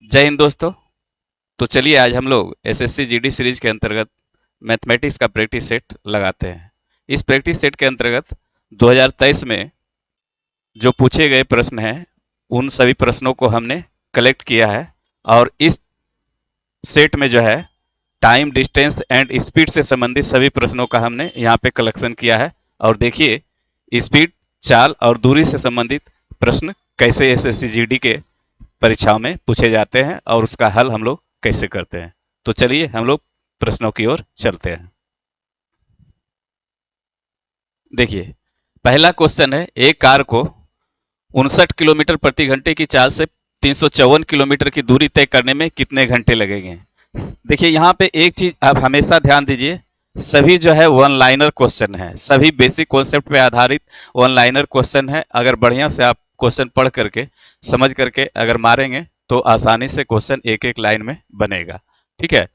जय हिंद दोस्तों। तो चलिए आज हम लोग एसएससी जीडी सीरीज के अंतर्गत मैथमेटिक्स का प्रैक्टिस सेट लगाते हैं। इस प्रैक्टिस सेट के अंतर्गत 2023 में जो पूछे गए प्रश्न हैं उन सभी प्रश्नों को हमने कलेक्ट किया है और इस सेट में जो है टाइम डिस्टेंस एंड स्पीड से संबंधित सभी प्रश्नों का हमने यहाँ पे कलेक्शन किया है। और देखिए स्पीड, चाल और दूरी से संबंधित प्रश्न कैसे एसएससी जीडी के परीक्षाओं में पूछे जाते हैं और उसका हल हम लोग कैसे करते हैं। तो चलिए हम लोग प्रश्नों की ओर चलते हैं। देखिए पहला क्वेश्चन है, एक कार को 59 किलोमीटर प्रति घंटे की चाल से 354 किलोमीटर की दूरी तय करने में कितने घंटे लगेंगे। देखिए यहाँ पे एक चीज आप हमेशा ध्यान दीजिए, सभी जो है वन लाइनर क्वेश्चन है, सभी बेसिक कॉन्सेप्ट पे आधारित वन लाइनर क्वेश्चन है। अगर बढ़िया से आप क्वेश्चन पढ़ करके समझ करके अगर मारेंगे तो आसानी से क्वेश्चन एक एक लाइन में बनेगा। ठीक है,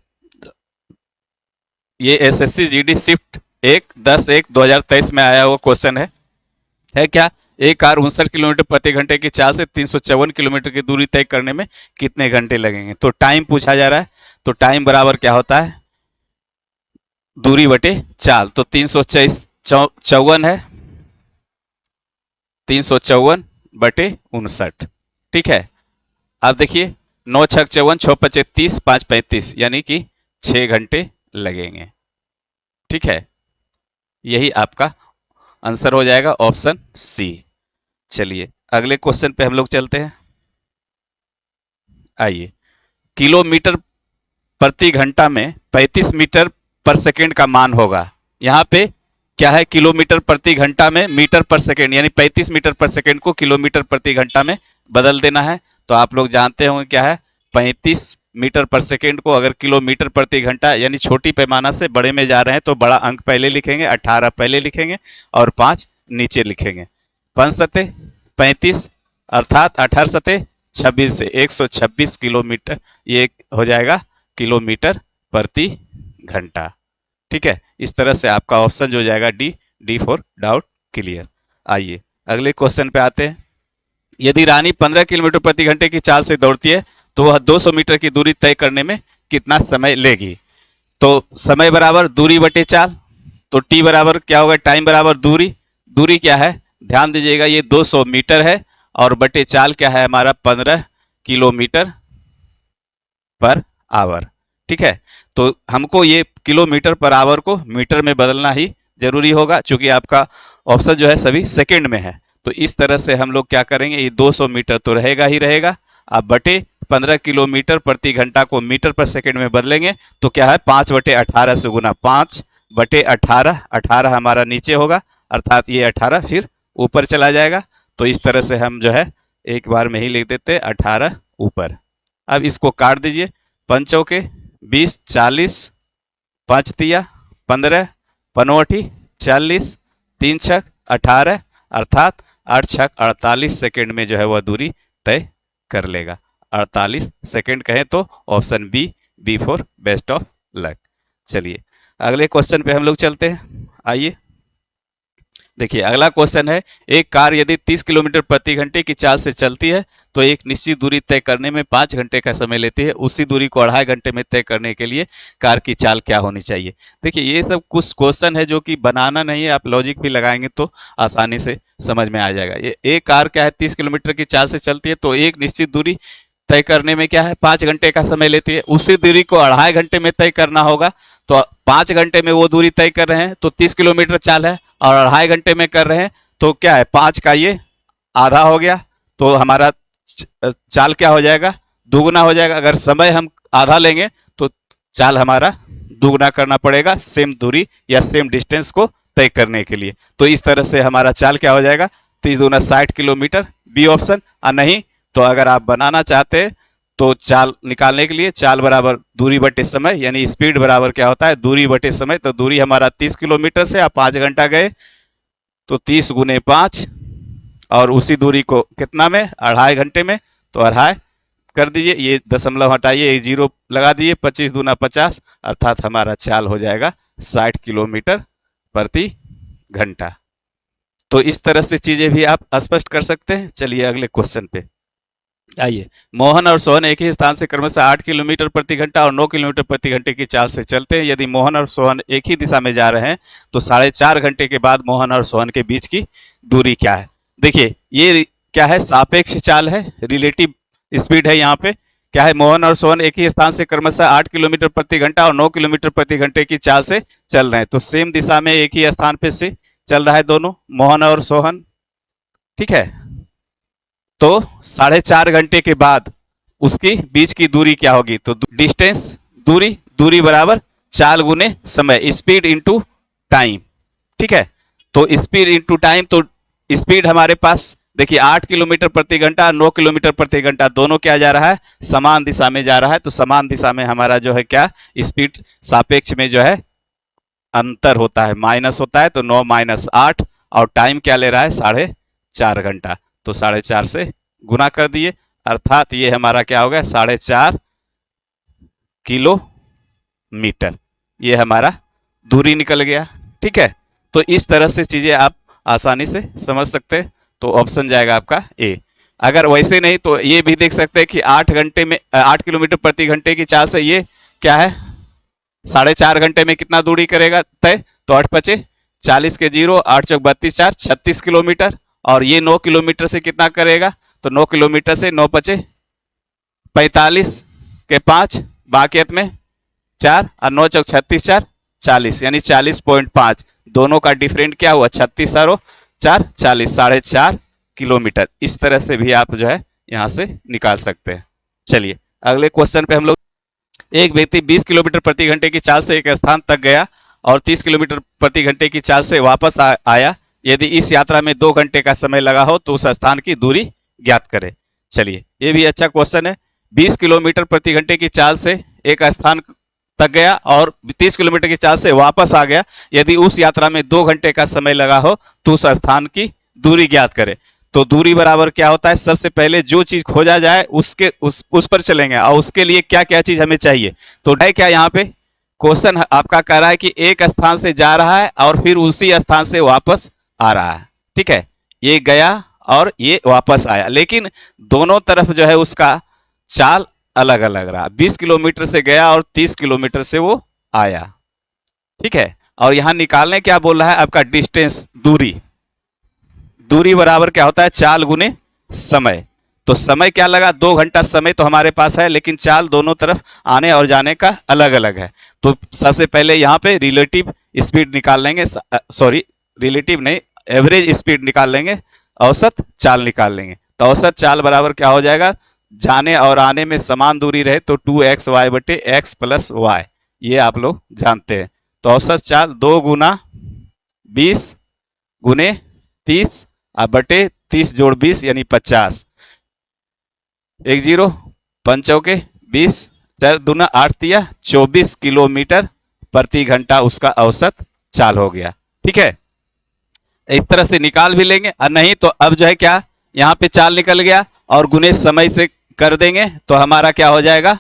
ये एसएससी जीडी शिफ्ट 1/10/2023 में आया हुआ क्वेश्चन है क्या, एक कार 59 किलोमीटर प्रति घंटे की चाल से 354 किलोमीटर की दूरी तय करने में कितने घंटे लगेंगे। तो टाइम पूछा जा रहा है, तो टाइम बराबर क्या होता है, दूरी बटे चाल। तो 354 है, 354/59। ठीक है, अब देखिए 9×6 = 54, 6×5 = 30, 5×35 यानी कि 6 घंटे लगेंगे। ठीक है, यही आपका आंसर हो जाएगा ऑप्शन सी। चलिए अगले क्वेश्चन पे हम लोग चलते हैं। आइए, किलोमीटर प्रति घंटा में 35 मीटर पर सेकेंड का मान होगा। यहाँ पे क्या है, किलोमीटर प्रति घंटा में मीटर पर सेकेंड, यानी 35 मीटर पर सेकेंड को किलोमीटर प्रति घंटा में बदल देना है। तो आप लोग जानते होंगे क्या है, 35 मीटर पर सेकेंड को अगर किलोमीटर प्रति घंटा यानी छोटी पैमाना से बड़े में जा रहे हैं तो बड़ा अंक पहले लिखेंगे, 18 पहले लिखेंगे और 5 नीचे लिखेंगे। 5×7 = 35 अर्थात 18×7 = 26 से 126 किलोमीटर, ये हो जाएगा किलोमीटर प्रति घंटा। ठीक है, इस तरह से आपका ऑप्शन जो हो जाएगा D. D for doubt clear. आइए अगले क्वेश्चन पे आते हैं। यदि रानी 15 किलोमीटर प्रति घंटे की चाल से दौड़ती है तो वह 200 मीटर की दूरी तय करने में कितना समय लेगी। तो समय बराबर दूरी बटे चाल, तो टी बराबर क्या होगा, टाइम बराबर दूरी। दूरी क्या है, ध्यान दीजिएगा, ये 200 मीटर है और बटे चाल क्या है हमारा, 15 किलोमीटर पर आवर। ठीक है, तो हमको ये किलोमीटर पर आवर को मीटर में बदलना ही जरूरी होगा, क्योंकि आपका ऑप्शन जो है सभी सेकंड में है। तो इस तरह से हम लोग क्या करेंगे, ये 200 मीटर तो रहेगा ही रहेगा, अब बटे 15 किलोमीटर प्रति घंटा को मीटर पर सेकंड में बदलेंगे तो क्या है, 5/18 से गुना, 5/18, 18 हमारा नीचे होगा अर्थात ये 18 फिर ऊपर चला जाएगा। तो इस तरह से हम जो है एक बार में ही लिख देते 18 ऊपर। अब इसको काट दीजिए, पंचों के 20, 40, 5×3 = 15, 15×8 = 40, 3×6 = 18 अर्थात 8×6 = 48 सेकेंड में जो है वह दूरी तय कर लेगा। 48 सेकेंड कहें तो option B, B for best of luck. चलिए अगले क्वेश्चन पे हम लोग चलते हैं। आइए देखिए अगला क्वेश्चन है, एक कार यदि 30 किलोमीटर प्रति घंटे की चाल से चलती है तो एक निश्चित दूरी तय करने में 5 घंटे का समय लेती है, उसी दूरी को 2.5 घंटे में तय करने के लिए कार की चाल क्या होनी चाहिए। देखिए ये सब कुछ क्वेश्चन है जो कि बनाना नहीं है, आप लॉजिक भी लगाएंगे तो आसानी से समझ में आ जाएगा। ये एक कार क्या है, 30 किलोमीटर की चाल से चलती है तो एक निश्चित दूरी तय करने में क्या है, 5 घंटे का समय लेती है, उसी दूरी को 2.5 घंटे में तय करना होगा। तो 5 घंटे में वो दूरी तय कर रहे हैं तो 30 किलोमीटर चाल है और 2.5 घंटे में कर रहे हैं तो क्या है, 5 का ये आधा हो गया, तो हमारा चाल क्या हो जाएगा, दुगुना हो जाएगा। अगर समय हम आधा लेंगे तो चाल हमारा दुगुना करना पड़ेगा सेम दूरी या सेम डिस्टेंस को तय करने के लिए। तो इस तरह से हमारा चाल क्या हो जाएगा, 30×2 = 60 किलोमीटर, बी ऑप्शन। और नहीं तो अगर आप बनाना चाहते हैं तो चाल निकालने के लिए चाल बराबर दूरी बटे समय, यानी स्पीड बराबर क्या होता है, दूरी बटे समय। तो दूरी हमारा 30 किलोमीटर से आप 5 घंटा गए तो 30×5 और उसी दूरी को कितना में, 2.5 घंटे में, तो 2.5 कर दीजिए, ये दशमलव हटाइए, एक जीरो लगा दीजिए, 25×2 = 50 अर्थात हमारा चाल हो जाएगा 60 किलोमीटर प्रति घंटा। तो इस तरह से चीजें भी आप स्पष्ट कर सकते हैं। चलिए अगले क्वेश्चन पे। आइए, मोहन और सोहन एक ही स्थान से क्रमशः 8 किलोमीटर प्रति घंटा और 9 किलोमीटर प्रति घंटे की चाल से चलते हैं। यदि मोहन और सोहन एक ही दिशा में जा रहे हैं तो 4.5 घंटे के बाद मोहन और सोहन के बीच की दूरी क्या है? देखिए, ये क्या है? सापेक्ष चाल है, रिलेटिव स्पीड है। यहाँ पे क्या है? मोहन और सोहन एक ही स्थान से क्रमशः 8 किलोमीटर प्रति घंटा और 9 किलोमीटर प्रति घंटे की चाल से चल रहे हैं। तो सेम दिशा में एक ही स्थान पे से चल रहा है दोनों, मोहन और सोहन। ठीक है, तो 4.5 घंटे के बाद उसकी बीच की दूरी क्या होगी? तो डिस्टेंस, दूरी, दूरी बराबर चाल गुने समय, स्पीड इंटू टाइम। ठीक है, तो स्पीड इंटू टाइम, तो स्पीड हमारे पास देखिए 8 किलोमीटर प्रति घंटा, 9 किलोमीटर प्रति घंटा, दोनों क्या जा रहा है? समान दिशा में जा रहा है। तो समान दिशा में हमारा जो है क्या? स्पीड सापेक्ष में जो है अंतर होता है, माइनस होता है। तो 9 माइनस 8, और टाइम क्या ले रहा है? 4.5 घंटा। तो 4.5 से गुना कर दिए, अर्थात ये हमारा क्या हो गया? 4.5 किलोमीटर। ये हमारा दूरी निकल गया। ठीक है, तो इस तरह से चीजें आप आसानी से समझ सकते हैं। तो ऑप्शन जाएगा आपका ए। अगर वैसे नहीं तो ये भी देख सकते हैं कि 8 घंटे में 8 किलोमीटर प्रति घंटे की चाल से ये क्या है? 4.5 घंटे में कितना दूरी करेगा तय? तो 8 × 5 = 40 के 0, 8 × 4 = 32, 4 36 किलोमीटर। और ये 9 किलोमीटर से कितना करेगा? तो 9 किलोमीटर से 9 × 5 = 45 के 5, बाकी में 4, और 9 × 36 = 4 40, यानी 40.5। दोनों का डिफरेंट क्या हुआ? 36 और 4 40, 4.5 किलोमीटर। इस तरह से भी आप जो है यहां से निकाल सकते हैं। चलिए अगले क्वेश्चन पे हम लोग। एक व्यक्ति 20 किलोमीटर प्रति घंटे की चाल से एक स्थान तक गया और 30 किलोमीटर प्रति घंटे की चाल से वापस आया। यदि इस यात्रा में 2 घंटे का समय लगा हो तो उस स्थान की दूरी ज्ञात करें। चलिए, ये भी अच्छा क्वेश्चन है। 20 किलोमीटर प्रति घंटे की चाल से एक स्थान तक गया और 30 किलोमीटर की चाल से वापस आ गया। यदि उस यात्रा में 2 घंटे का समय लगा हो तो उस स्थान की दूरी ज्ञात करें। तो दूरी बराबर क्या होता है? सबसे पहले जो चीज खोजा जाए उसके उस पर चलेंगे, और उसके लिए क्या क्या चीज हमें चाहिए। तो है क्या यहाँ पे? क्वेश्चन आपका कह रहा है कि एक स्थान से जा रहा है और फिर उसी स्थान से वापस आ रहा है। ठीक है, ये गया और ये वापस आया, लेकिन दोनों तरफ जो है उसका चाल अलग अलग रहा। 20 किलोमीटर से गया और 30 किलोमीटर से वो आया। ठीक है, और यहां निकालने क्या बोल रहा है? आपका डिस्टेंस, दूरी। दूरी बराबर क्या होता है? चाल गुने समय। तो समय क्या लगा? 2 घंटा समय तो हमारे पास है, लेकिन चाल दोनों तरफ आने और जाने का अलग अलग है। तो सबसे पहले यहाँ पे रिलेटिव स्पीड निकाल लेंगे, सॉरी रिलेटिव नहीं, एवरेज स्पीड निकाल लेंगे, औसत चाल निकाल लेंगे। तो औसत चाल बराबर क्या हो जाएगा? जाने और आने में समान दूरी रहे तो 2xy/x + y, ये आप लोग जानते हैं। तो औसत चाल 2 × 20 × 30 बटे 30 + 20 यानी 50। 1 0, 5 चौके 20, 4 दूना 8 तिया 24 किलोमीटर प्रति घंटा उसका औसत चाल हो गया। ठीक है, इस तरह से निकाल भी लेंगे, और नहीं तो अब जो है क्या, यहाँ पे चाल निकल गया और गुने समय से कर देंगे तो हमारा क्या हो जाएगा?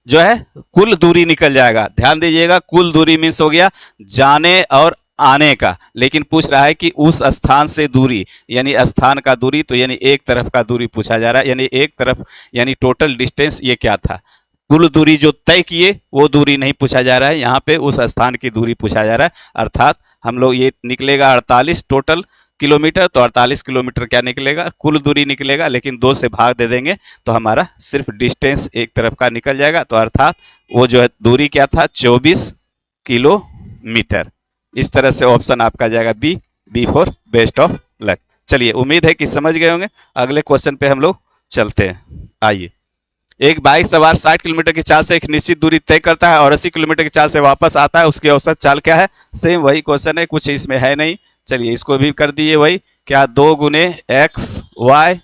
जो है कुल दूरी निकल जाएगा। ध्यान दीजिएगा, कुल दूरी मीन्स हो गया जाने और आने का, लेकिन पूछ रहा है कि उस स्थान से दूरी, यानी स्थान का दूरी, तो यानी एक तरफ का दूरी पूछा जा रहा है, यानी एक तरफ, यानी टोटल डिस्टेंस ये क्या था? कुल दूरी जो तय किए वो दूरी नहीं पूछा जा रहा है, यहाँ पे उस स्थान की दूरी पूछा जा रहा है। अर्थात हम लोग ये निकलेगा 48 टोटल किलोमीटर, तो 48 किलोमीटर क्या निकलेगा? कुल दूरी निकलेगा, लेकिन 2 से भाग दे देंगे तो हमारा सिर्फ डिस्टेंस एक तरफ का निकल जाएगा। तो अर्थात वो जो है दूरी क्या था? 24 किलोमीटर। इस तरह से ऑप्शन आपका जाएगा B. B for best of luck. चलिए, उम्मीद है कि समझ गए होंगे। अगले क्वेश्चन पे हम लोग चलते हैं। आइए, एक बाइक सवार 60 किलोमीटर की चाल से एक निश्चित दूरी तय करता है और 80 किलोमीटर की चाल से वापस आता है, उसकी औसत चाल क्या है? सेम वही क्वेश्चन है, कुछ इसमें है नहीं। चलिए इसको भी कर दिए वही, क्या 2 × x y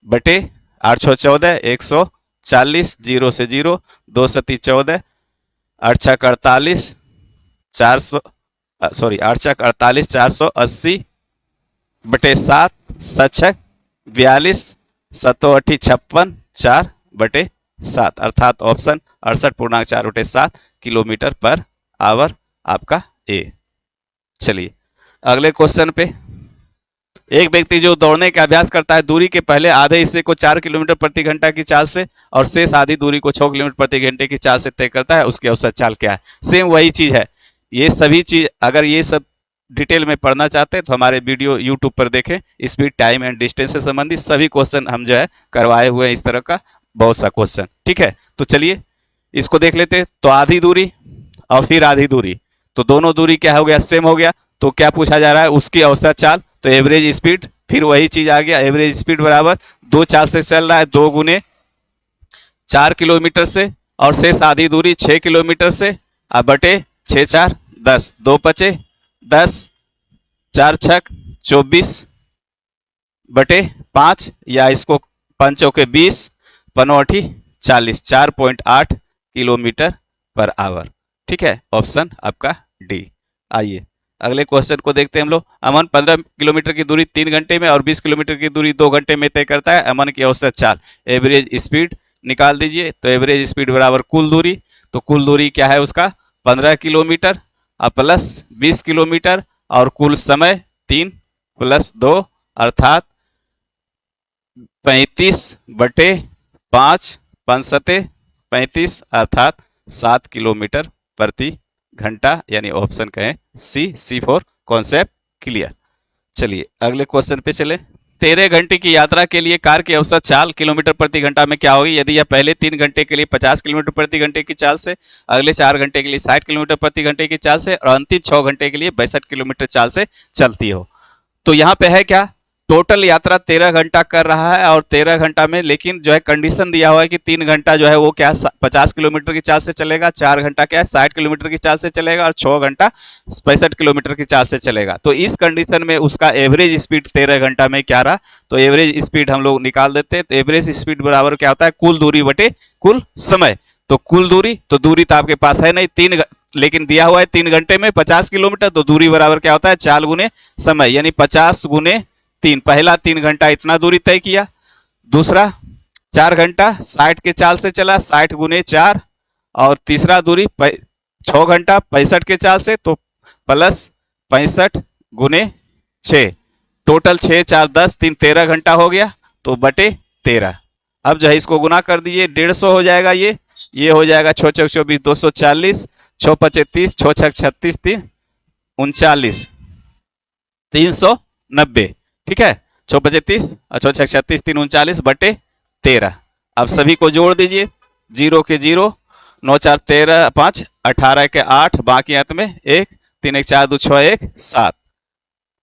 बटे 8 × 14 140, 0 से 0, 2 × 7 = 14, 8 × 48 400, सॉरी 8 × 48 480 बटे 7, 7 42, 7 8 56, 4 बटे 7, अर्थात ऑप्शन 68.4/7 किलोमीटर पर आवर आपका ए। चलिए अगले क्वेश्चन पे। एक व्यक्ति जो दौड़ने का अभ्यास करता है दूरी के पहले आधे हिस्से को 4 किलोमीटर प्रति घंटा की चाल से और शेष आधी दूरी को 6 किलोमीटर प्रति घंटे की चाल से तय करता है, उसकी औसत चाल क्या है। सेम वही चीज है। ये सभी चीज अगर ये सब डिटेल में पढ़ना चाहते हैं तो हमारे वीडियो यूट्यूब पर देखें। स्पीड, टाइम एंड डिस्टेंस से संबंधित सभी क्वेश्चन हम जो है करवाए हुए हैं, इस तरह का बहुत सा क्वेश्चन। ठीक है, तो चलिए इसको देख लेते हैं। तो आधी दूरी और फिर आधी दूरी, तो दोनों दूरी क्या हो गया, सेम हो गया। तो क्या पूछा जा रहा है, उसकी औसत चाल। तो एवरेज स्पीड, फिर वही चीज आ गया, एवरेज स्पीड बराबर 2 चाल से चल रहा है, 2 गुने 4 किलोमीटर से और शेष आधी दूरी 6 किलोमीटर से, अब बटे 6 4 10, 2 पचे 10, 4 छक 24 बटे 5, या इसको 5 चौके 20, 5 40, 4.8 किलोमीटर पर आवर। ठीक है, ऑप्शन आपका डी। आइए अगले क्वेश्चन को देखते हैं हम लोग। अमन 15 किलोमीटर की दूरी 3 घंटे में और 20 किलोमीटर की दूरी 2 घंटे में तय करता है। अमन की औसत चाल, एवरेज स्पीड निकाल दीजिए। तो एवरेज स्पीड बराबर कुल दूरी, तो कुल दूरी क्या है उसका 15 किलोमीटर और प्लस 20 किलोमीटर और कुल समय 3 प्लस 2 अर्थात 35 बटे 5, 5 सते 35 अर्थात 7 किलोमीटर प्रति घंटा, यानी ऑप्शन कहें सी फॉर कॉन्सेप्ट क्लियर। चलिए अगले क्वेश्चन पे चले। 13 घंटे की यात्रा के लिए कार की औसत चाल किलोमीटर प्रति घंटा में क्या होगी यदि यह पहले 3 घंटे के लिए 50 किलोमीटर प्रति घंटे की चाल से, अगले 4 घंटे के लिए 60 किलोमीटर प्रति घंटे की चाल से और अंतिम 6 घंटे के लिए 62 किलोमीटर चाल से चलती हो। तो यहाँ पे है क्या, टोटल यात्रा 13 घंटा कर रहा है और 13 घंटा में लेकिन जो है कंडीशन दिया हुआ है कि 3 घंटा जो है वो क्या 50 किलोमीटर की चाल से चलेगा, 4 घंटा क्या है 60 किलोमीटर की चाल से चलेगा और 6 घंटा 65 किलोमीटर की चाल से चलेगा। तो इस कंडीशन में उसका एवरेज स्पीड 13 घंटा में क्या रहा, तो एवरेज स्पीड हम लोग निकाल देते हैं। तो एवरेज स्पीड बराबर क्या होता है, कुल दूरी बटे कुल समय। तो कुल दूरी, तो दूरी तो आपके पास है नहीं, 3 लेकिन दिया हुआ है 3 घंटे में 50 किलोमीटर, तो दूरी बराबर क्या होता है 4 गुने समय, यानी 50 गुने 3। पहला 3 घंटा इतना दूरी तय किया, दूसरा 4 घंटा 60 के चाल से चला 60 गुने 4, और तीसरा दूरी 6 घंटा 65 के चाल से, तो प्लस 65 गुने 6, टोटल 6 4 10 3 13 घंटा हो गया, तो बटे 13। अब जो है इसको गुना कर दीजिए, 150 हो जाएगा, ये हो जाएगा 6 चौक 24 240, 6 पचे 30, 6 छक 36 3 39 390। ठीक है, 6 पचे 30 और 6 छक 36 3 39 बटे 13। अब सभी को जोड़ दीजिए, 0 के 0, 9 4 13 5, 18 के 8, बाकी अंत में 1, 3 1 4 2 6 1 7।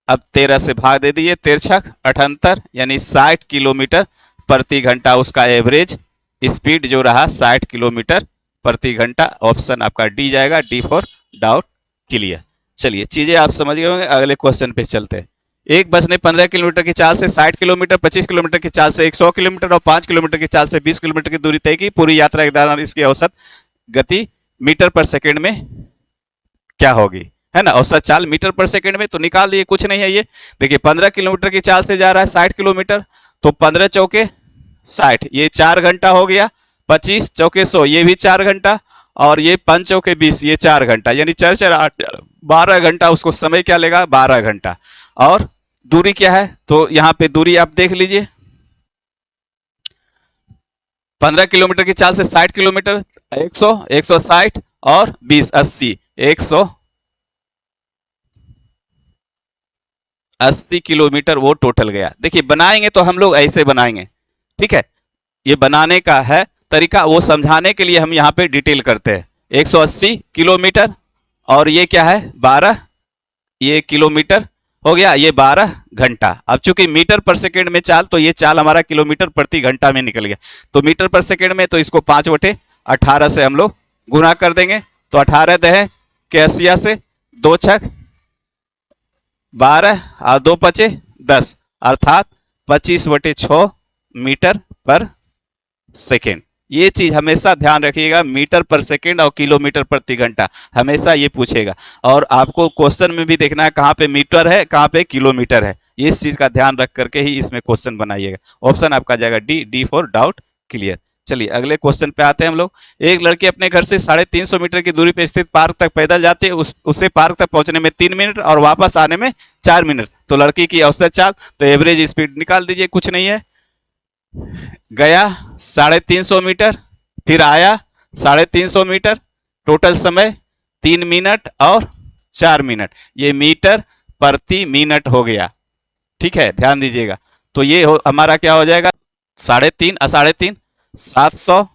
अब 13 से भाग दे दीजिए, 13 छक 78, यानी 60 किलोमीटर प्रति घंटा उसका एवरेज स्पीड जो रहा 60 किलोमीटर प्रति घंटा। ऑप्शन आपका डी जाएगा, डी फॉर डाउट क्लियर। चलिए चीजें आप समझ गए होंगे, अगले क्वेश्चन पे चलते हैं। एक बस ने 15 किलोमीटर की चाल से 60 किलोमीटर, 25 किलोमीटर की चाल से 100 किलोमीटर और 5 किलोमीटर की चाल से 20 किलोमीटर की दूरी तय की। पूरी यात्रा के दौरान इसकी औसत गति मीटर पर सेकेंड में क्या होगी, है ना। औसत चाल मीटर पर सेकेंड में, तो निकाल दिए, कुछ नहीं है ये। देखिए 15 किलोमीटर की चाल से जा रहा है 60 किलोमीटर, तो 15 चौके 60, ये 4 घंटा हो गया, 25 चौके 100, ये भी 4 घंटा, और ये 5 चौके 20, ये 4 घंटा, यानी 4 4 8 12 घंटा उसको समय क्या लेगा, 12 घंटा। और दूरी क्या है, तो यहाँ पे दूरी आप देख लीजिए, 15 किलोमीटर की चाल से 60 किलोमीटर, 100 160 और 20 80, 180 किलोमीटर वो टोटल गया। देखिए बनाएंगे तो हम लोग ऐसे बनाएंगे, ठीक है, ये बनाने का है तरीका, वो समझाने के लिए हम यहाँ पे डिटेल करते हैं। 180 किलोमीटर और ये क्या है 12, ये किलोमीटर हो गया, ये 12 घंटा। अब चूंकि मीटर पर सेकेंड में चाल, तो ये चाल हमारा किलोमीटर प्रति घंटा में निकल गया, तो मीटर पर सेकेंड में, तो इसको 5/18 से हम लोग गुना कर देंगे। तो 18 दहे के 80 से 2 छक 12 और 2 पचे 10, अर्थात 25/6 मीटर पर सेकेंड। ये चीज हमेशा ध्यान रखिएगा, मीटर पर सेकेंड और किलोमीटर प्रति घंटा हमेशा ये पूछेगा। और आपको क्वेश्चन में भी देखना है कहाँ पे मीटर है कहाँ पे किलोमीटर है, इस चीज का ध्यान रख करके ही इसमें क्वेश्चन बनाइएगा। ऑप्शन आपका जाएगा D, D for doubt clear. चलिए अगले क्वेश्चन पे आते हैं हम लोग। एक लड़की अपने घर से 350 मीटर की दूरी पे स्थित पार्क तक पैदल जाती है, उसे पार्क तक पहुंचने में 3 मिनट और वापस आने में 4 मिनट। तो लड़की की औसत चाल, तो एवरेज स्पीड निकाल दीजिए, कुछ नहीं है। गया 350 मीटर, फिर आया 350 मीटर, टोटल समय 3 मिनट और 4 मिनट, ये मीटर प्रति मिनट हो गया। ठीक है, ध्यान दीजिएगा। तो ये हमारा क्या हो जाएगा, 3.5 700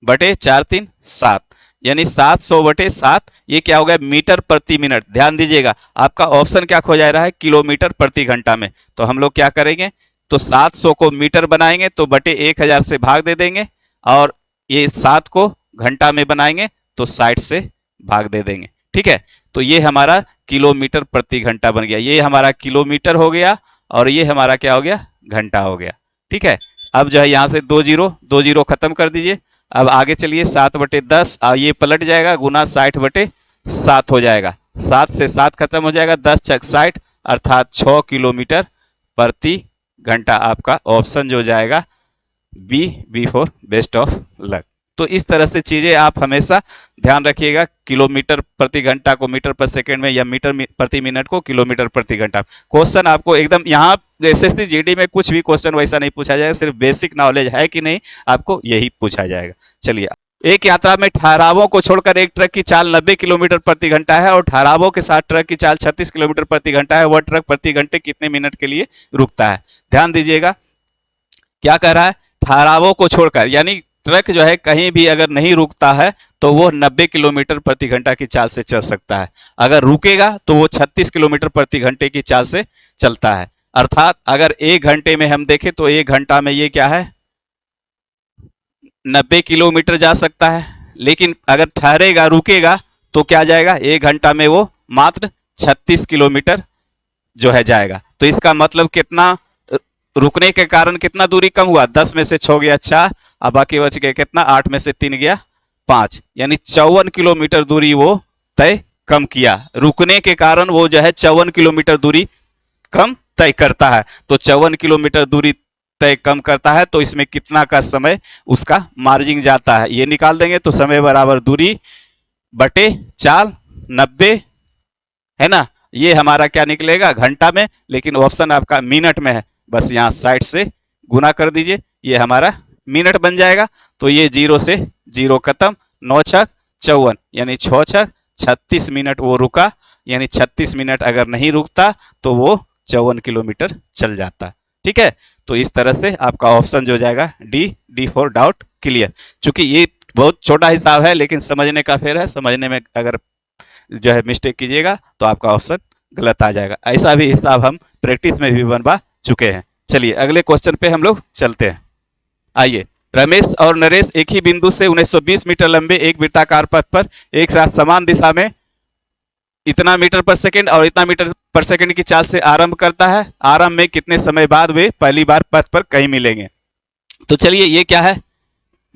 बटे 4 3 7, यानी 700 बटे 7, ये क्या हो गया, मीटर प्रति मिनट। ध्यान दीजिएगा, आपका ऑप्शन क्या खोजा जा रहा है, किलोमीटर प्रति घंटा में। तो हम लोग क्या करेंगे, तो 700 को मीटर बनाएंगे तो बटे 1000 से भाग दे देंगे, और ये 7 को घंटा में बनाएंगे तो 60 से भाग दे देंगे। ठीक है, तो ये हमारा किलोमीटर प्रति घंटा बन गया। ये हमारा किलोमीटर हो गया और ये हमारा क्या हो गया, घंटा हो गया। ठीक है, अब जो है यहाँ से 2 जीरो खत्म कर दीजिए। अब आगे चलिए, 7/10, ये पलट जाएगा, गुना 60/7 हो जाएगा। 7 से 7 खत्म हो जाएगा, 10 छक 60, अर्थात 6 किलोमीटर प्रति घंटा। आपका ऑप्शन जो जाएगा B for best of luck. तो इस तरह से चीजें आप हमेशा ध्यान रखिएगा, किलोमीटर प्रति घंटा को मीटर पर सेकंड में, या मीटर प्रति मिनट को किलोमीटर प्रति घंटा। क्वेश्चन आपको एकदम यहाँ एसएससी जीडी में कुछ भी क्वेश्चन वैसा नहीं पूछा जाएगा, सिर्फ बेसिक नॉलेज है कि नहीं आपको यही पूछा जाएगा। चलिए, एक यात्रा में ठहरावों को छोड़कर एक ट्रक की चाल 90 किलोमीटर प्रति घंटा है और ठहरावों के साथ ट्रक की चाल 36 किलोमीटर प्रति घंटा है। वह ट्रक प्रति घंटे कितने मिनट के लिए रुकता है। ध्यान दीजिएगा, क्या कह रहा है, ठहरावों को छोड़कर, यानी ट्रक जो है कहीं भी अगर नहीं रुकता है तो वो 90 किलोमीटर प्रति घंटा की चाल से चल सकता है। अगर रुकेगा तो वो 36 किलोमीटर प्रति घंटे की चाल से चलता है। अर्थात अगर 1 घंटे में हम देखें तो 1 घंटा में ये क्या है, 90 किलोमीटर जा सकता है। लेकिन अगर ठहरेगा, रुकेगा तो क्या जाएगा, 1 घंटा में वो मात्र 36 किलोमीटर जो है जाएगा। तो इसका मतलब कितना, रुकने के कारण कितना दूरी कम हुआ, 10 में से 6 गया 4, अब बाकी बच गया कितना, 8 में से 3 गया 5, यानी 54 किलोमीटर दूरी वो तय कम किया। रुकने के कारण वो जो है 54 किलोमीटर दूरी कम तय करता है। तो 54 किलोमीटर दूरी तय कम करता है, तो इसमें कितना का समय उसका मार्जिन जाता है, ये निकाल देंगे। तो समय बराबर दूरी बटे चाल 90 है ना, ये हमारा क्या निकलेगा घंटा में, लेकिन ऑप्शन आपका मिनट में है, बस यहाँ 60 से गुना कर दीजिए, ये हमारा मिनट बन जाएगा। तो ये 0 से 0 खत्म, 9 छक 54, यानी 6 छक 36 मिनट वो रुका, यानी 36 मिनट अगर नहीं रुकता तो वो 54 किलोमीटर चल जाता। ठीक है, तो इस तरह से आपका ऑप्शन जो जाएगा डी फॉर डाउट क्लियर। चूंकि ये बहुत छोटा हिसाब है लेकिन समझने का फेर है, समझने में अगर जो है मिस्टेक कीजिएगा तो आपका ऑप्शन गलत आ जाएगा। ऐसा भी हिसाब हम प्रैक्टिस में भी बनवा चुके हैं। चलिए अगले क्वेश्चन पे हम लोग चलते हैं। आइए, रमेश और नरेश एक ही बिंदु से 1920 मीटर लंबे एक वृत्ताकार पथ पर एक साथ समान दिशा में इतना मीटर पर सेकंड और इतना मीटर पर सेकंड की चाल से आरंभ करता है। आरंभ में कितने समय बाद वे पहली बार पथ पर कहीं मिलेंगे। तो चलिए, ये क्या है,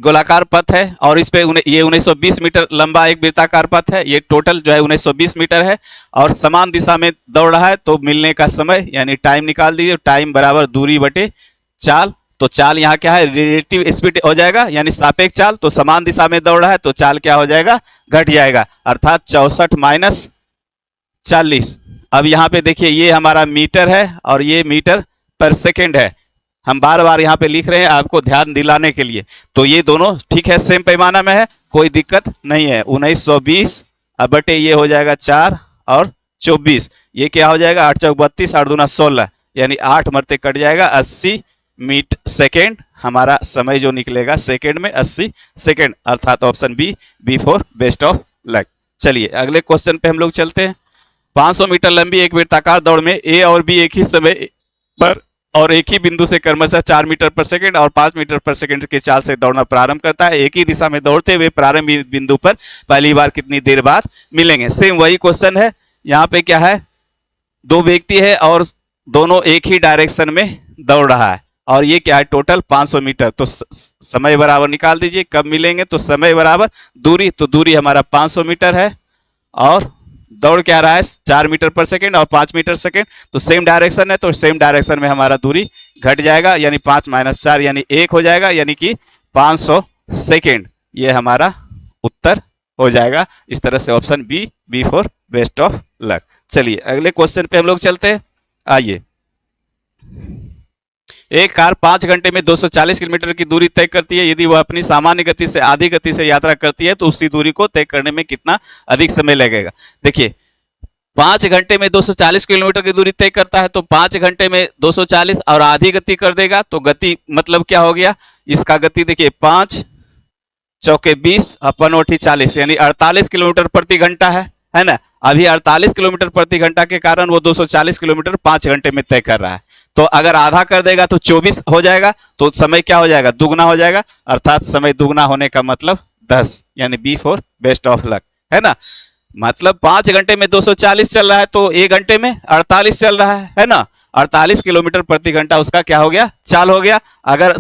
गोलाकार पथ है और इस पे ये 1920 मीटर लंबा एक वृत्ताकार पथ है। ये टोटल जो है 1920 मीटर है और समान दिशा में दौड़ रहा है। तो मिलने का समय यानी टाइम निकाल दीजिए, टाइम बराबर दूरी बटे चाल। तो चाल यहाँ क्या है, रिलेटिव स्पीड हो जाएगा, यानी सापेक्ष चाल। तो समान दिशा में दौड़ रहा है तो चाल क्या हो जाएगा, घट जाएगा, अर्थात 64 माइनस 40। अब यहाँ पे देखिए, ये हमारा मीटर है और ये मीटर पर सेकेंड है। हम बार बार यहाँ पे लिख रहे हैं आपको ध्यान दिलाने के लिए। तो ये दोनों ठीक है, सेम पैमाना में है, कोई दिक्कत नहीं है। 1920 अब बटे ये हो जाएगा 4 और 24, ये क्या हो जाएगा 8 चौक 32, 8 दूना 16, यानी 8 मरते कट जाएगा 80 मीटर सेकेंड। हमारा समय जो निकलेगा सेकेंड में 80 सेकेंड, अर्थात option B for best of luck. चलिए अगले क्वेश्चन पे हम लोग चलते हैं। 500 मीटर लंबी एक वृत्ताकार दौड़ में ए और बी एक ही समय पर और एक ही बिंदु से क्रमशः 4 मीटर पर सेकंड और 5 मीटर पर सेकंड की चाल से दौड़ना प्रारंभ करता है। एक ही दिशा में दौड़ते हुए प्रारंभ बिंदु पर पहली बार कितनी देर बाद मिलेंगे। सेम वही क्वेश्चन है। यहाँ पे क्या है, दो व्यक्ति है और दोनों एक ही डायरेक्शन में दौड़ रहा है और ये क्या है, टोटल 500 मीटर। तो समय बराबर निकाल दीजिए, कब मिलेंगे, तो समय बराबर दूरी। तो दूरी हमारा 500 मीटर है और दौड़ क्या रहा है 4 मीटर पर सेकंड और 5 मीटर सेकंड। तो सेम डायरेक्शन है, तो सेम डायरेक्शन में हमारा दूरी घट जाएगा, यानी 5 माइनस 4 यानी 1 हो जाएगा, यानी कि 500 सेकेंड। ये हमारा उत्तर हो जाएगा। इस तरह से option B, B for best of luck. चलिए अगले क्वेश्चन पे हम लोग चलते हैं। आइए, एक कार 5 घंटे में 240 किलोमीटर की दूरी तय करती है। यदि वह अपनी सामान्य गति से आधी गति से यात्रा करती है तो उसी दूरी को तय करने में कितना अधिक समय लगेगा। देखिए, 5 घंटे में 240 किलोमीटर की दूरी तय करता है तो 5 घंटे में 240 और आधी गति कर देगा तो गति मतलब क्या हो गया, इसका गति देखिए 5 चौके 20 अपन ओठी 40 यानी 48 किलोमीटर प्रति घंटा है ना। अभी 48 किलोमीटर प्रति घंटा के कारण वो 240 किलोमीटर 5 घंटे में तय कर रहा है। तो अगर आधा कर देगा तो 24 हो जाएगा, तो समय क्या हो जाएगा, दुगना हो जाएगा। अर्थात समय दुगना होने का मतलब 10, यानी B for best of luck, है ना। मतलब 5 घंटे में 240 चल रहा है तो 1 घंटे में 48 चल रहा है ना। 48 किलोमीटर प्रति घंटा उसका क्या हो गया, चाल हो गया। अगर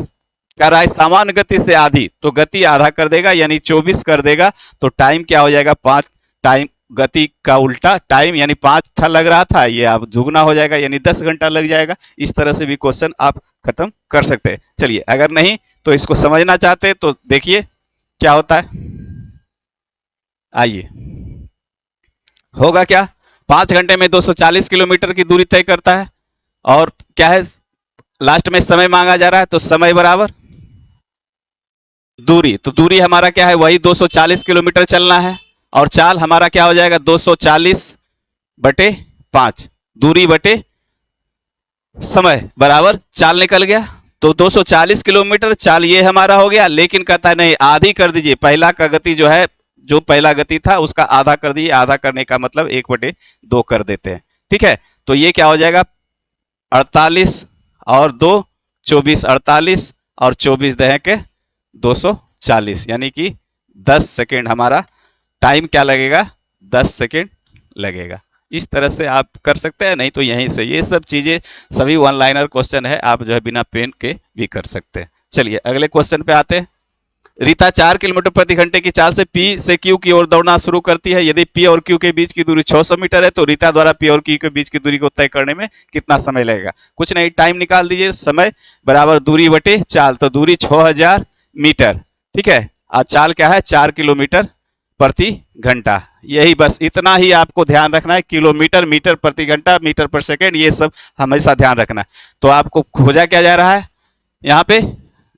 कर रहा है सामान्य गति से आधी तो गति आधा कर देगा यानी 24 कर देगा। तो टाइम क्या हो जाएगा, 5 टाइम गति का उल्टा टाइम यानी 5 था लग रहा था, ये अब दुगना हो जाएगा यानी 10 घंटा लग जाएगा। इस तरह से भी क्वेश्चन आप खत्म कर सकते हैं। चलिए, अगर नहीं तो इसको समझना चाहते तो देखिए क्या होता है। आइए, होगा क्या, 5 घंटे में 240 किलोमीटर की दूरी तय करता है और क्या है, लास्ट में समय मांगा जा रहा है तो समय बराबर दूरी। तो दूरी हमारा क्या है, वही 240 किलोमीटर चलना है और चाल हमारा क्या हो जाएगा 240 बटे 5, दूरी बटे समय बराबर चाल निकल गया। तो 240 किलोमीटर चाल ये हमारा हो गया। लेकिन कहता है नहीं, आधी कर दीजिए, पहला का गति जो है, जो पहला गति था उसका आधा कर दीजिए। आधा करने का मतलब 1/2 कर देते हैं, ठीक है। तो ये क्या हो जाएगा, 48 और 2 24, 48 और 24 दहे के 240 यानी कि 10 सेकेंड हमारा टाइम क्या लगेगा, 10 सेकेंड लगेगा। इस तरह से आप कर सकते हैं, नहीं तो यहीं से ये सब चीजें सभी वन लाइनर क्वेश्चन है, आप जो है बिना पेन के भी कर सकते हैं। चलिए अगले क्वेश्चन पे आते हैं। रीता 4 किलोमीटर प्रति घंटे की चाल से पी से क्यू की ओर दौड़ना शुरू करती है। यदि पी और क्यू के बीच की दूरी 600 मीटर है तो रीता द्वारा पी और क्यू के बीच की दूरी को तय करने में कितना समय लगेगा। कुछ नहीं, टाइम निकाल दीजिए, समय बराबर दूरी बटे चाल। तो दूरी 6000 मीटर, ठीक है, और चाल क्या है 4 किलोमीटर प्रति घंटा। यही बस इतना ही आपको ध्यान रखना है। किलोमीटर, मीटर प्रति घंटा, मीटर पर सेकेंड, ये सब हमेशा ध्यान रखना है। तो आपको खोजा क्या जा रहा है, यहाँ पे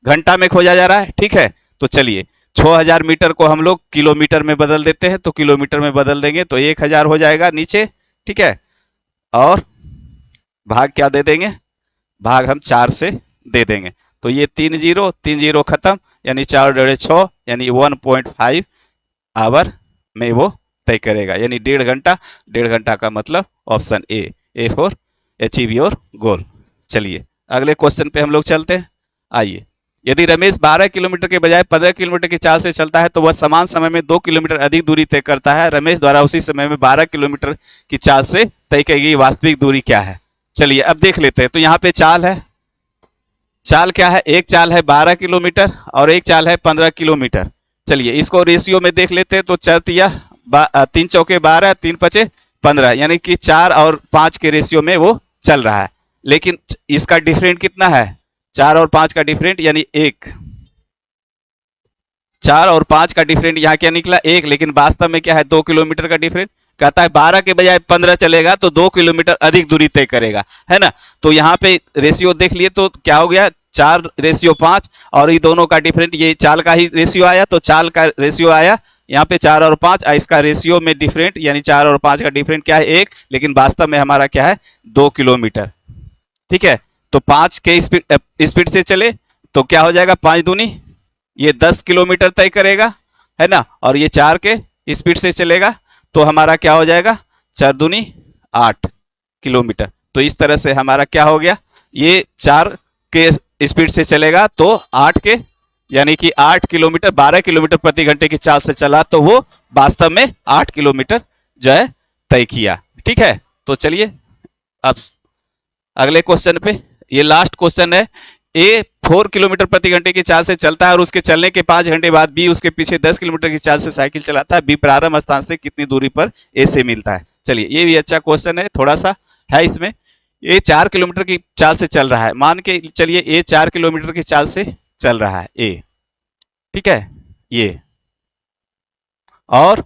घंटा में खोजा जा रहा है, ठीक है। तो चलिए 6000 मीटर को हम लोग किलोमीटर में बदल देते हैं। तो किलोमीटर में बदल देंगे तो 1000 हो जाएगा नीचे, ठीक है। और भाग क्या दे देंगे, भाग हम 4 से दे देंगे। तो ये 3 जीरो 3 जीरो खत्म, यानी 4 डेढ़े 6 यानी 1.5 आवर में वो तय करेगा, यानी 1.5 घंटा। 1.5 घंटा का मतलब option A for achieve your goal. चलिए अगले क्वेश्चन पे हम लोग चलते हैं। आइए, यदि रमेश 12 किलोमीटर के बजाय 15 किलोमीटर की चाल से चलता है तो वह समान समय में 2 किलोमीटर अधिक दूरी तय करता है। रमेश द्वारा उसी समय में 12 किलोमीटर की चाल से तय की गई वास्तविक दूरी क्या है। चलिए अब देख लेते हैं। तो यहाँ पे चाल है, चाल क्या है, एक चाल है 12 किलोमीटर और एक चाल है 15 किलोमीटर। चलिए इसको रेशियो में देख लेते हैं। तो चलतिया 3 चौके 12, 3 पचे 15, यानी कि 4 और 5 के रेशियो में वो चल रहा है। लेकिन इसका डिफरेंट कितना है, 4 और 5 का डिफरेंट यानी 1। 4 और 5 का डिफरेंट यहाँ क्या निकला 1, लेकिन वास्तव में क्या है 2 किलोमीटर का डिफरेंट। कहता है 12 के बजाय 15 चलेगा तो 2 किलोमीटर अधिक दूरी तय करेगा, है ना। तो यहाँ पे रेशियो देख लिए तो क्या हो गया 4:5, और ये दोनों का डिफरेंट ये चाल का ही रेशियो आया। तो चाल का रेशियो आया यहाँ पे 4 और 5, इसका रेशियो में डिफरेंट यानी 4 और 5 का डिफरेंट क्या है 1, लेकिन वास्तव में हमारा क्या है 2 किलोमीटर, ठीक है। तो 5 के स्पीड से चले तो क्या हो जाएगा 5 दूनी ये 10 किलोमीटर तय करेगा, है ना। और ये 4 के स्पीड से चलेगा तो हमारा क्या हो जाएगा 4 दूनी 8 किलोमीटर। तो इस तरह से हमारा क्या हो गया, ये 4 के स्पीड से चलेगा तो 8 के यानी कि 8 किलोमीटर 12 किलोमीटर प्रति घंटे की चाल से चला तो वो वास्तव में 8 किलोमीटर जो है तय किया, ठीक है। तो चलिए अब अगले क्वेश्चन पे, ये लास्ट क्वेश्चन है। ए 4 किलोमीटर प्रति घंटे की चाल से चलता है और उसके चलने के 5 घंटे बाद बी उसके पीछे 10 किलोमीटर की चाल से साइकिल चलाता है। बी प्रारंभ स्थान से कितनी दूरी पर ए से मिलता है। चलिए ये भी अच्छा क्वेश्चन है, थोड़ा सा है इसमें। ये 4 किलोमीटर की चाल से चल रहा है, मान के चलिए ए 4 किलोमीटर की चाल से चल रहा है ए, ठीक है, ये। और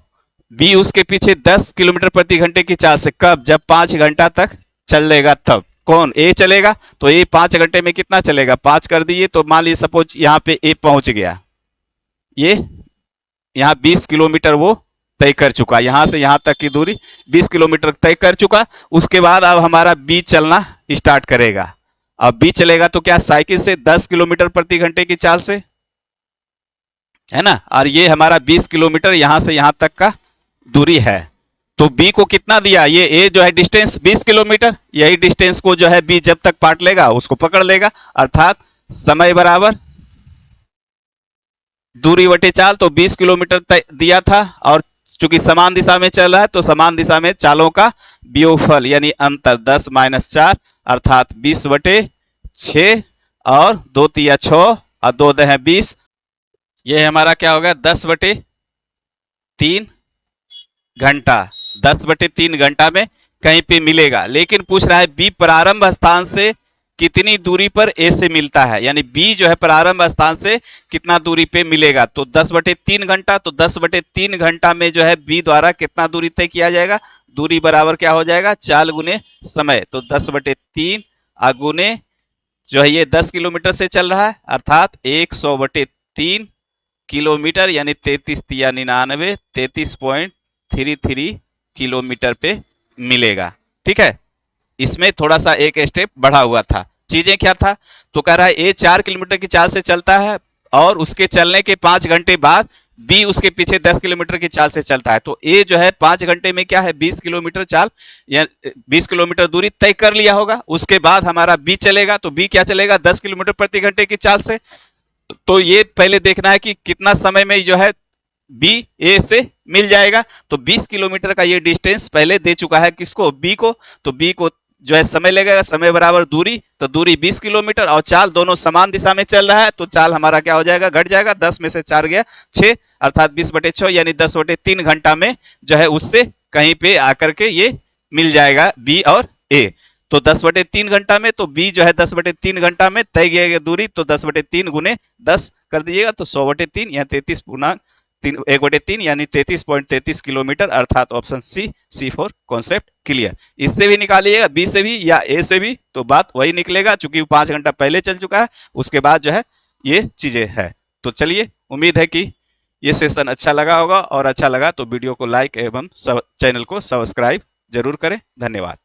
बी उसके पीछे 10 किलोमीटर प्रति घंटे की चाल से, कब? जब 5 घंटा तक चलेगा तब। कौन? ए चलेगा। तो ए 5 घंटे में कितना चलेगा? 5 कर दिए तो मान लीजिए सपोज यहां पे ए पहुंच गया, ये यहाँ 20 किलोमीटर वो तय कर चुका, यहां से यहां तक की दूरी 20 किलोमीटर तय कर चुका। उसके बाद अब हमारा बी चलना स्टार्ट करेगा। अब बी चलेगा तो क्या? साइकिल से 10 किलोमीटर प्रति घंटे की चाल से, है ना। और ये हमारा 20 किलोमीटर यहां से यहां तक का दूरी है। तो बी को कितना दिया? ये ए जो है डिस्टेंस 20 किलोमीटर, यही डिस्टेंस को जो है बी जब तक पाट लेगा उसको पकड़ लेगा, अर्थात समय बराबर दूरी बटे चाल। तो 20 किलोमीटर दिया था, और चूंकि समान दिशा में चल रहा है तो समान दिशा में चालों का वियोगफल यानी अंतर 10 माइनस 4 अर्थात 20 बटे 6, और 2 तिया 6 और 2 दह 20। ये हमारा क्या होगा? 10 बटे 3 घंटा। 10 बटे 3 घंटा में कहीं पे मिलेगा। लेकिन पूछ रहा है बी प्रारंभ स्थान से कितनी दूरी पर ए से मिलता है, यानी बी जो है प्रारंभ स्थान से कितना दूरी पे मिलेगा। तो 10 बटे 3 घंटा, तो 10 बटे 3 घंटा में जो है बी द्वारा कितना दूरी तय किया जाएगा? दूरी बराबर क्या हो जाएगा? चाल गुने समय। तो 10 बटे 3 अगुने जो है ये 10 किलोमीटर से चल रहा है, अर्थात 100 बटे 3 किलोमीटर यानी 33 तिया 99 33.33 किलोमीटर पे मिलेगा। ठीक है, इसमें थोड़ा सा एक स्टेप बढ़ा हुआ था। चीजें क्या था? तो कह रहा है ए 4 किलोमीटर की चाल से चलता है, और उसके चलने के 5 घंटे बाद बी उसके पीछे 10 किलोमीटर की चाल से चलता है। तो ए जो है 5 घंटे में क्या है? 20 किलोमीटर चाल या 20 किलोमीटर दूरी तय कर लिया होगा। उसके बाद हमारा बी चलेगा, तो बी क्या चलेगा? 10 किलोमीटर प्रति घंटे की चाल से। तो ये पहले देखना है कि कितना समय में जो है बी ए से मिल जाएगा। तो 20 किलोमीटर का ये डिस्टेंस पहले दे चुका है किसको? बी को। तो बी को जो है समय लगेगा, समय बराबर दूरी, तो दूरी 20 किलोमीटर और चाल दोनों समान दिशा में चल रहा है, तो चाल हमारा क्या हो जाएगा? घट जाएगा। 10 में से 4 गया 6 अर्थात 20 बटे 6 यानी 10 बटे 3 घंटा में जो है उससे कहीं पे आकर के ये मिल जाएगा बी और ए। तो 10 बटे 3 घंटा में, तो बी जो है 10 बटे 3 घंटा में तय किया दूरी, तो 10 बटे 3 गुने 10 कर दीजिएगा, तो 100 बटे 3 या 33 पूर्णांक 1 बटे 3 यानी 33.33 किलोमीटर, अर्थात option C for concept clear. इससे भी निकालिएगा, बी से भी या ए से भी, तो बात वही निकलेगा, चूंकि वो 5 घंटा पहले चल चुका है। उसके बाद जो है ये चीजें है। तो चलिए, उम्मीद है कि ये सेशन अच्छा लगा होगा, और अच्छा लगा तो वीडियो को लाइक एवं चैनल को सब्सक्राइब जरूर करें। धन्यवाद।